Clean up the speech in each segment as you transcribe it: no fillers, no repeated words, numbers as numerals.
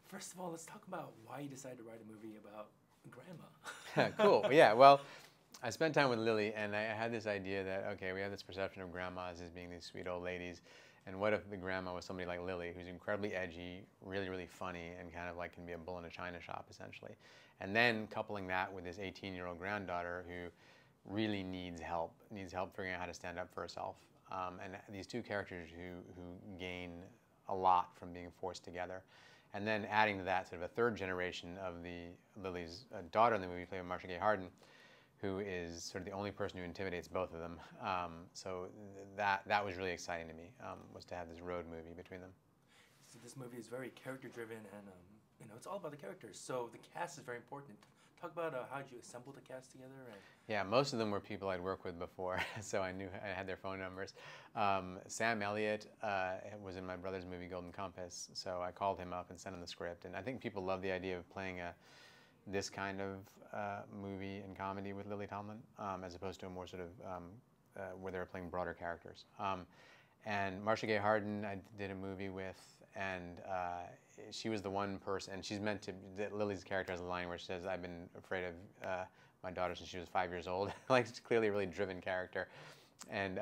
First of all, let's talk about why you decided to write a movie about grandma. Cool. Yeah. Well, I spent time with Lily, and I had this idea that, okay, we have this perception of grandmas as being these sweet old ladies, and what if the grandma was somebody like Lily, who's incredibly edgy, really, really funny, and kind of like can be a bull in a china shop, essentially. And then coupling that with this 18-year-old granddaughter who really needs help figuring out how to stand up for herself. And these two characters who gain a lot from being forced together. And then adding to that sort of a third generation of Lily's daughter in the movie, played by Marsha Gay Harden, who is sort of the only person who intimidates both of them. So that was really exciting to me, was to have this road movie between them. So this movie is very character-driven, and it's all about the characters. So the cast is very important. Talk about how did you assemble the cast together? Yeah, most of them were people I'd worked with before, so I knew I had their phone numbers. Sam Elliott was in my brother's movie Golden Compass, so I called him up and sent him the script. And I think people love the idea of playing this kind of movie and comedy with Lily Tomlin, as opposed to a more sort of where they were playing broader characters. And Marsha Gay Harden, I did a movie with, and she was the one person, and she's meant to, Lily's character has a line where she says, I've been afraid of my daughter since she was 5 years old. Like, it's clearly a really driven character. And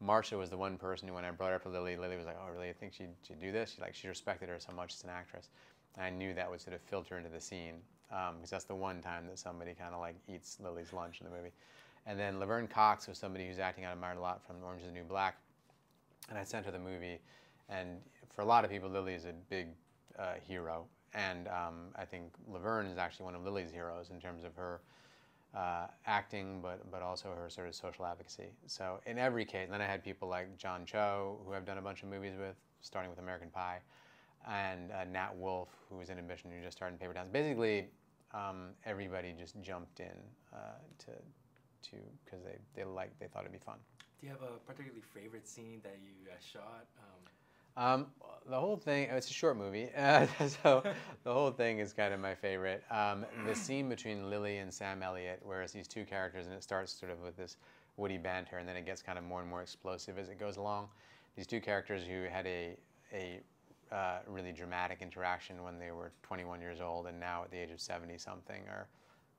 Marsha was the one person who, when I brought her up to Lily, Lily was like, oh, really, I think she'd do this? She respected her so much as an actress. And I knew that would sort of filter into the scene, because that's the one time that somebody kind of like eats Lily's lunch in the movie. And then Laverne Cox was somebody who's acting I admired a lot from Orange is the New Black. And I sent her the movie, and for a lot of people, Lily is a big hero, and I think Laverne is actually one of Lily's heroes in terms of her acting, but also her sort of social advocacy. So in every case, and then I had people like John Cho, who I've done a bunch of movies with, starting with American Pie, and Nat Wolff, who was in Ambition, who just started in Paper Towns. Basically, everybody just jumped in because they thought it'd be fun. Do you have a particularly favorite scene that you shot? The whole thing, it's a short movie, so the whole thing is kind of my favorite. The scene between Lily and Sam Elliott, where it's these two characters, and it starts sort of with this witty banter, and then it gets kind of more and more explosive as it goes along. These two characters who had a really dramatic interaction when they were 21 years old, and now at the age of 70-something are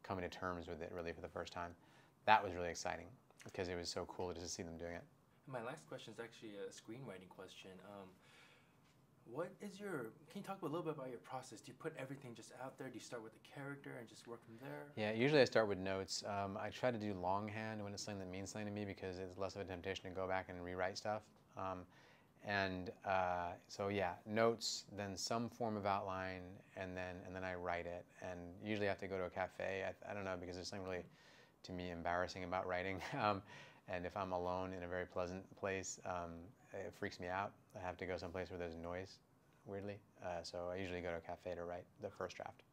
coming to terms with it really for the first time. That was really exciting, because it was so cool just to see them doing it. My last question is actually a screenwriting question. Can you talk a little bit about your process? Do you put everything just out there? Do you start with the character and just work from there? Yeah, usually I start with notes. I try to do longhand when it's something that means something to me, because it's less of a temptation to go back and rewrite stuff. So yeah, notes, then some form of outline, and then I write it. And usually I have to go to a cafe. I don't know, because there's something really, to me, embarrassing about writing. And if I'm alone in a very pleasant place, it freaks me out. I have to go someplace where there's noise, weirdly. So I usually go to a cafe to write the first draft.